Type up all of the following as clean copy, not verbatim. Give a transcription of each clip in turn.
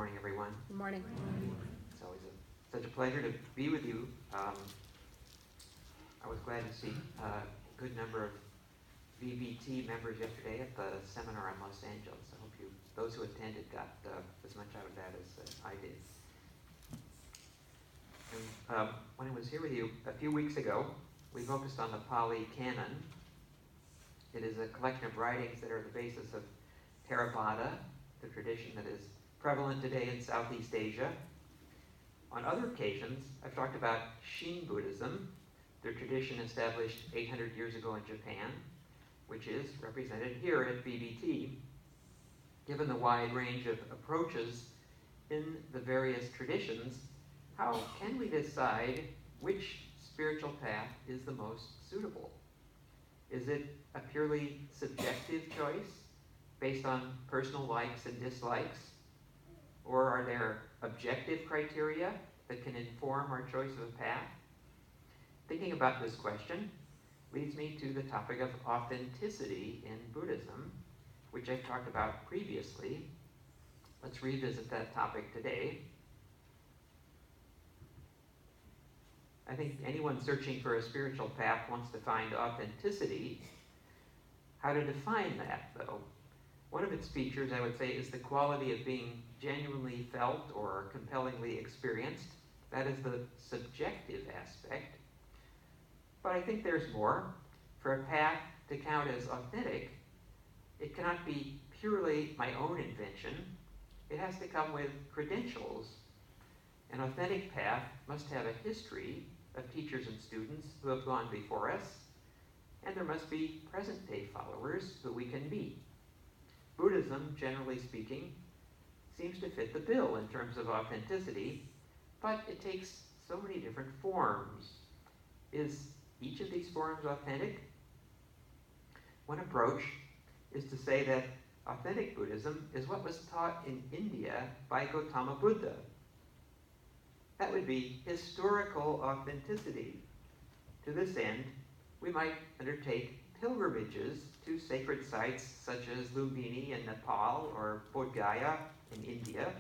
morning, everyone. Good morning. It's always such a pleasure to be with you. I was glad to see a good number of VBT members yesterday at the seminar in Los Angeles. I hope those who attended, got as much out of that as I did. And when I was here with you a few weeks ago, we focused on the Pali Canon. It is a collection of writings that are the basis of Theravada, the tradition that is prevalent today in Southeast Asia. On other occasions, I've talked about Shin Buddhism, the tradition established 800 years ago in Japan, which is represented here at VBT. Given the wide range of approaches in the various traditions, how can we decide which spiritual path is the most suitable? Is it a purely subjective choice based on personal likes and dislikes? Or are there objective criteria that can inform our choice of a path? Thinking about this question leads me to the topic of authenticity in Buddhism, which I've talked about previously. Let's revisit that topic today. I think anyone searching for a spiritual path wants to find authenticity. How to define that, though? One of its features, I would say, is the quality of being genuinely felt or compellingly experienced. That is the subjective aspect. But I think there's more. For a path to count as authentic, it cannot be purely my own invention. It has to come with credentials. An authentic path must have a history of teachers and students who have gone before us, and there must be present-day followers who we can meet. Buddhism, generally speaking, seems to fit the bill in terms of authenticity, but it takes so many different forms. Is each of these forms authentic? One approach is to say that authentic Buddhism is what was taught in India by Gautama Buddha. That would be historical authenticity. To this end, we might undertake pilgrimages to sacred sites such as Lumbini in Nepal or Bodh Gaya in India.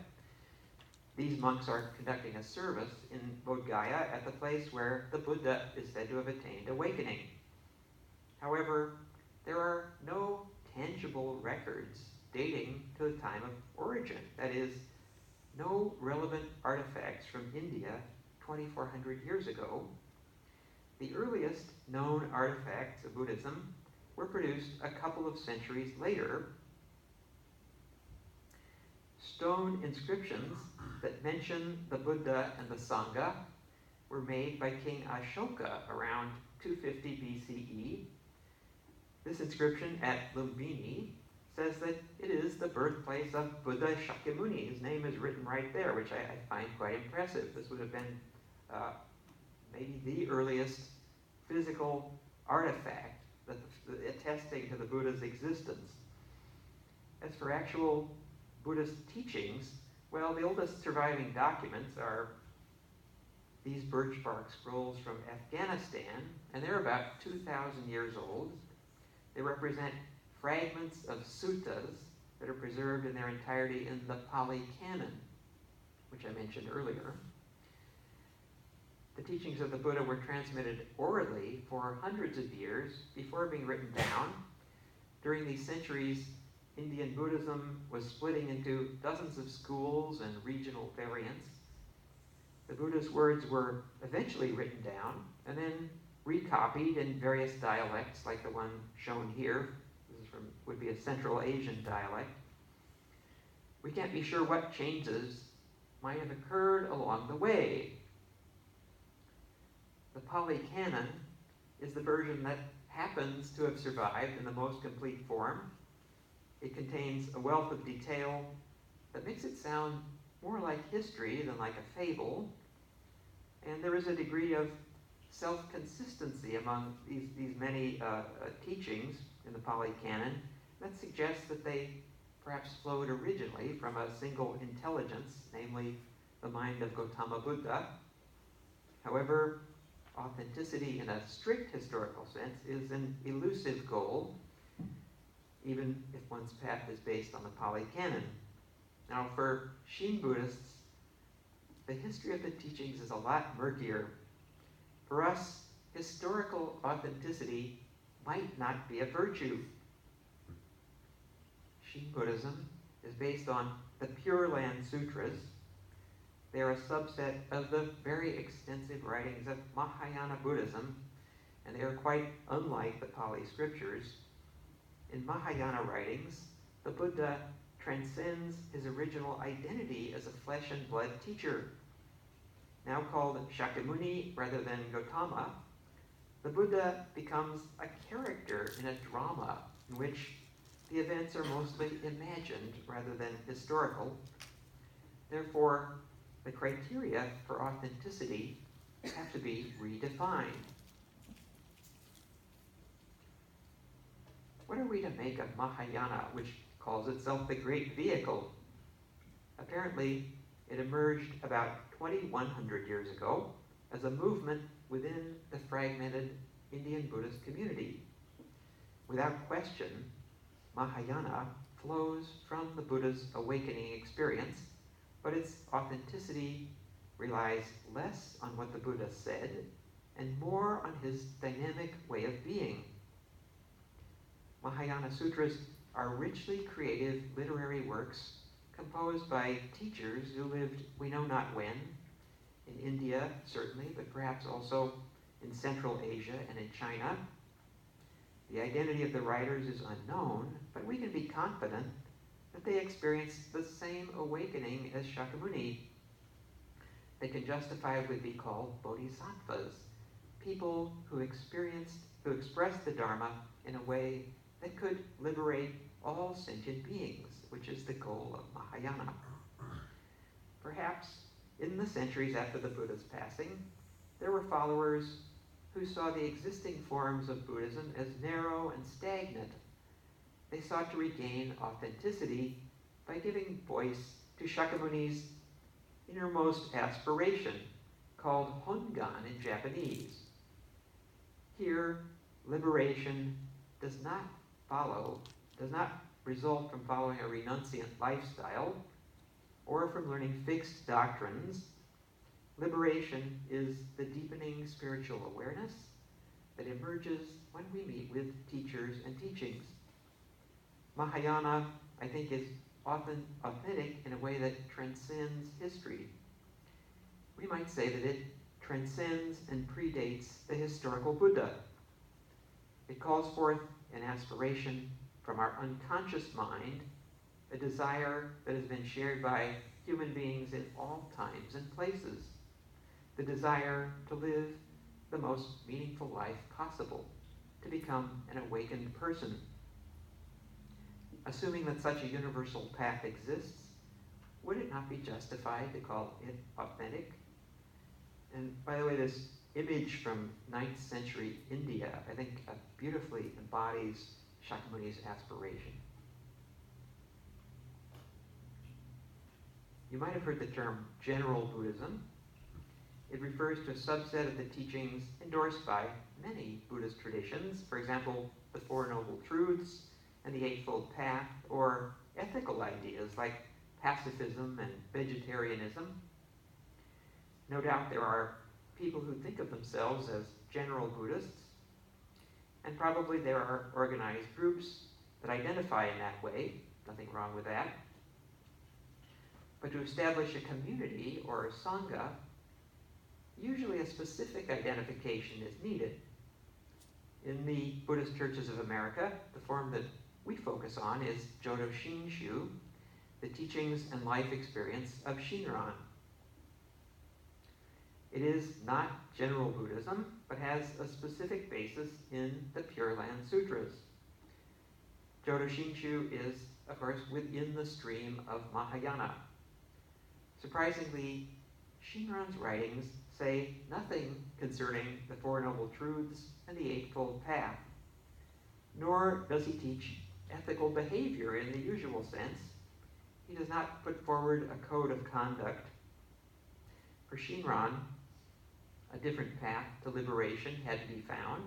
These monks are conducting a service in Bodh Gaya at the place where the Buddha is said to have attained awakening. However, there are no tangible records dating to the time of origin. That is, no relevant artifacts from India 2,400 years ago. The earliest known artifacts of Buddhism were produced a couple of centuries later. Stone inscriptions that mention the Buddha and the Sangha were made by King Ashoka around 250 BCE. This inscription at Lumbini says that it is the birthplace of Buddha Shakyamuni. His name is written right there, which I find quite impressive. This would have been maybe the earliest physical artifact attesting to the Buddha's existence. As for actual Buddhist teachings, well, the oldest surviving documents are these birch bark scrolls from Afghanistan, and they're about 2,000 years old. They represent fragments of suttas that are preserved in their entirety in the Pali Canon, which I mentioned earlier. The teachings of the Buddha were transmitted orally for hundreds of years before being written down. During these centuries, Indian Buddhism was splitting into dozens of schools and regional variants. The Buddha's words were eventually written down and then recopied in various dialects like the one shown here. This would be a Central Asian dialect. We can't be sure what changes might have occurred along the way. The Pali Canon is the version that happens to have survived in the most complete form. It contains a wealth of detail that makes it sound more like history than like a fable. And there is a degree of self-consistency among these many teachings in the Pali Canon that suggests that they perhaps flowed originally from a single intelligence, namely the mind of Gautama Buddha. However, authenticity in a strict historical sense is an elusive goal, even if one's path is based on the Pali Canon. Now, for Shin Buddhists, the history of the teachings is a lot murkier. For us, historical authenticity might not be a virtue. Shin Buddhism is based on the Pure Land Sutras. They are a subset of the very extensive writings of Mahayana Buddhism, and they are quite unlike the Pali scriptures. In Mahayana writings, the Buddha transcends his original identity as a flesh and blood teacher. Now called Shakyamuni rather than Gautama, the Buddha becomes a character in a drama in which the events are mostly imagined rather than historical. Therefore, the criteria for authenticity have to be redefined. What are we to make of Mahayana, which calls itself the great vehicle? Apparently, it emerged about 2,100 years ago as a movement within the fragmented Indian Buddhist community. Without question, Mahayana flows from the Buddha's awakening experience, but its authenticity relies less on what the Buddha said and more on his dynamic way of being. Mahayana sutras are richly creative literary works composed by teachers who lived we know not when, in India certainly, but perhaps also in Central Asia and in China. The identity of the writers is unknown, but we can be confident that they experienced the same awakening as Shakyamuni. They can justifiably be called bodhisattvas, people who expressed the Dharma in a way that could liberate all sentient beings, which is the goal of Mahayana. Perhaps in the centuries after the Buddha's passing, there were followers who saw the existing forms of Buddhism as narrow and stagnant. They sought to regain authenticity by giving voice to Shakyamuni's innermost aspiration, called Hongan in Japanese. Here, liberation does not result from following a renunciant lifestyle or from learning fixed doctrines. Liberation is the deepening spiritual awareness that emerges when we meet with teachers and teachings. Mahayana, I think, is often authentic in a way that transcends history. We might say that it transcends and predates the historical Buddha. It calls forth an aspiration from our unconscious mind, a desire that has been shared by human beings in all times and places, the desire to live the most meaningful life possible, to become an awakened person. Assuming that such a universal path exists, would it not be justified to call it authentic? And by the way, this image from 9th century India, I think, beautifully embodies Shakyamuni's aspiration. You might have heard the term general Buddhism. It refers to a subset of the teachings endorsed by many Buddhist traditions, for example, the Four Noble Truths and the Eightfold Path, or ethical ideas like pacifism and vegetarianism. No doubt there are people who think of themselves as general Buddhists, and probably there are organized groups that identify in that way, nothing wrong with that. But to establish a community or a sangha, usually a specific identification is needed. In the Buddhist churches of America, the form that we focus on is Jodo Shinshu, the teachings and life experience of Shinran. It is not general Buddhism, but has a specific basis in the Pure Land Sutras. Jodo Shinshu is, of course, within the stream of Mahayana. Surprisingly, Shinran's writings say nothing concerning the Four Noble Truths and the Eightfold Path, nor does he teach ethical behavior in the usual sense. He does not put forward a code of conduct. For Shinran, a different path to liberation had to be found.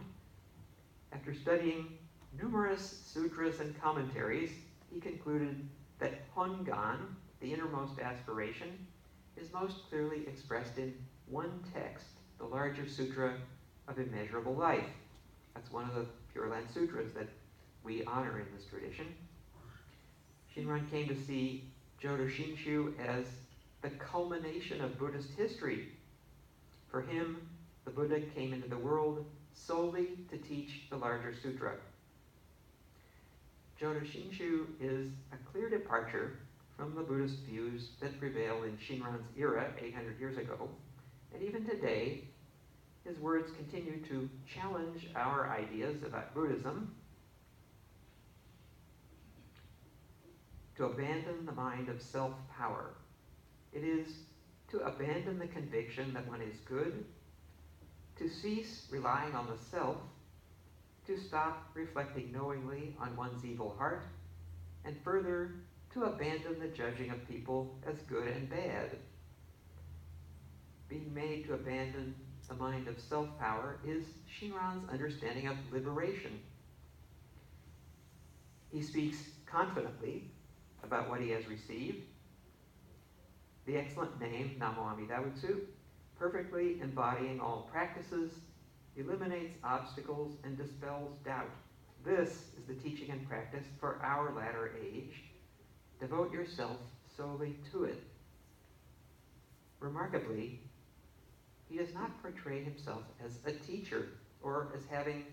After studying numerous sutras and commentaries, he concluded that Hongan the innermost aspiration, is most clearly expressed in one text, the larger Sutra of Immeasurable Life. That's one of the Pure Land Sutras that we honor in this tradition. Shinran came to see Jodo Shinshu as the culmination of Buddhist history. For him, the Buddha came into the world solely to teach the larger sutra. Jodo Shinshu is a clear departure from the Buddhist views that prevailed in Shinran's era 800 years ago, and even today, his words continue to challenge our ideas about Buddhism, to abandon the mind of self-power. It is to abandon the conviction that one is good, to cease relying on the self, to stop reflecting knowingly on one's evil heart, and further, to abandon the judging of people as good and bad. Being made to abandon the mind of self-power is Shinran's understanding of liberation. He speaks confidently about what he has received. The excellent name, Namo Amida Butsu, perfectly embodying all practices, eliminates obstacles and dispels doubt. This is the teaching and practice for our latter age. Devote yourself solely to it. Remarkably, he does not portray himself as a teacher or as having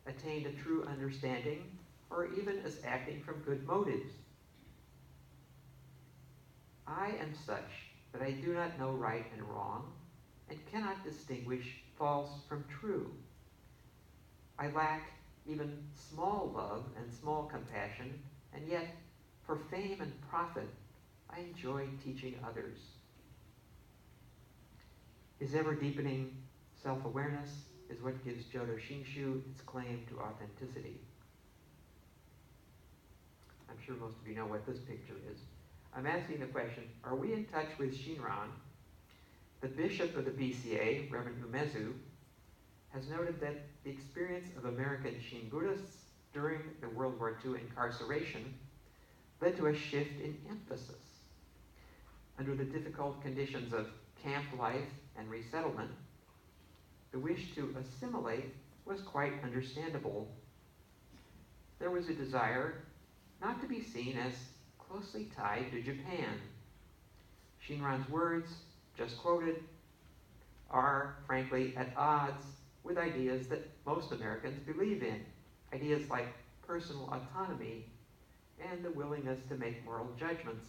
attained a true understanding or even as acting from good motives. I am such that I do not know right and wrong and cannot distinguish false from true. I lack even small love and small compassion, and yet for fame and profit, I enjoy teaching others. His ever-deepening self-awareness is what gives Jodo Shinshu its claim to authenticity. I'm sure most of you know what this picture is. I'm asking the question, are we in touch with Shinran? The bishop of the BCA, Reverend Umezu, has noted that the experience of American Shin Buddhists during the World War II incarceration led to a shift in emphasis. Under the difficult conditions of camp life and resettlement, the wish to assimilate was quite understandable. There was a desire not to be seen as closely tied to Japan. Shinran's words, just quoted, are frankly at odds with ideas that most Americans believe in, ideas like personal autonomy and the willingness to make moral judgments.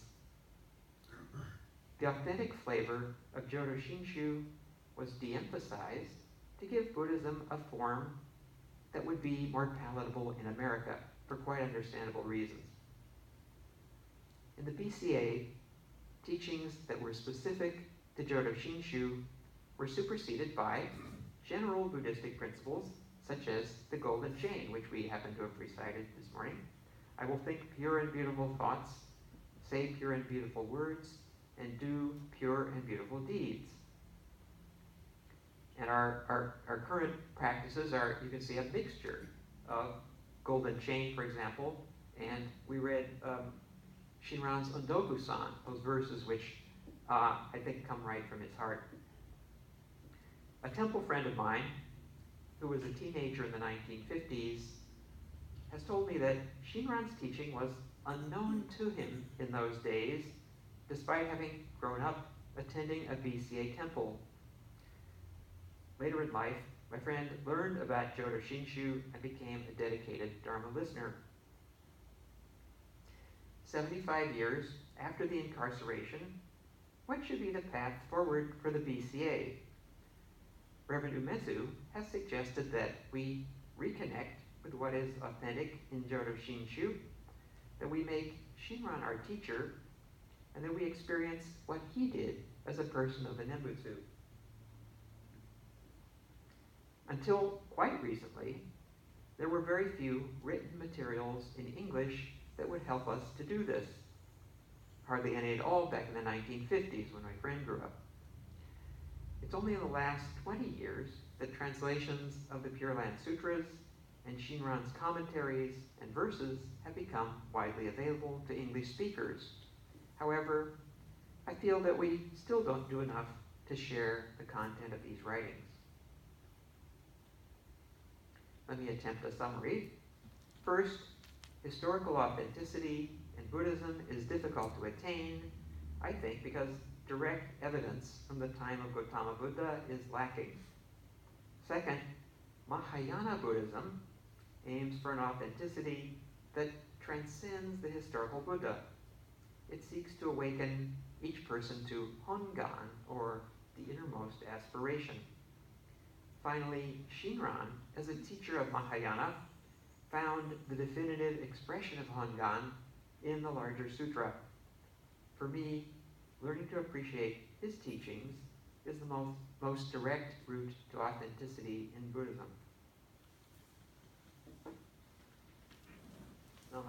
The authentic flavor of Jodo Shinshu was de-emphasized to give Buddhism a form that would be more palatable in America for quite understandable reasons. In the BCA, teachings that were specific to Jodo Shinshu were superseded by general Buddhistic principles such as the golden chain, which we happen to have recited this morning. I will think pure and beautiful thoughts, say pure and beautiful words, and do pure and beautiful deeds. And our current practices are, you can see, a mixture of golden chain, for example, and we read Shinran's Ondoku-san, those verses which I think come right from his heart. A temple friend of mine, who was a teenager in the 1950s, has told me that Shinran's teaching was unknown to him in those days, despite having grown up attending a BCA temple. Later in life, my friend learned about Jodo Shinshu and became a dedicated Dharma listener. 75 years after the incarceration, what should be the path forward for the BCA? Reverend Umezu has suggested that we reconnect with what is authentic in Jodo Shinshu, that we make Shinran our teacher, and that we experience what he did as a person of the Nembutsu. Until quite recently, there were very few written materials in English that would help us to do this. Hardly any at all back in the 1950s when my friend grew up. It's only in the last 20 years that translations of the Pure Land Sutras and Shinran's commentaries and verses have become widely available to English speakers. However, I feel that we still don't do enough to share the content of these writings. Let me attempt a summary. First, historical authenticity in Buddhism is difficult to attain, I think, because direct evidence from the time of Gautama Buddha is lacking. Second, Mahayana Buddhism aims for an authenticity that transcends the historical Buddha. It seeks to awaken each person to Hongan, or the innermost aspiration. Finally, Shinran, as a teacher of Mahayana, found the definitive expression of Hongan in the larger sutra. For me, learning to appreciate his teachings is the most direct route to authenticity in Buddhism. No,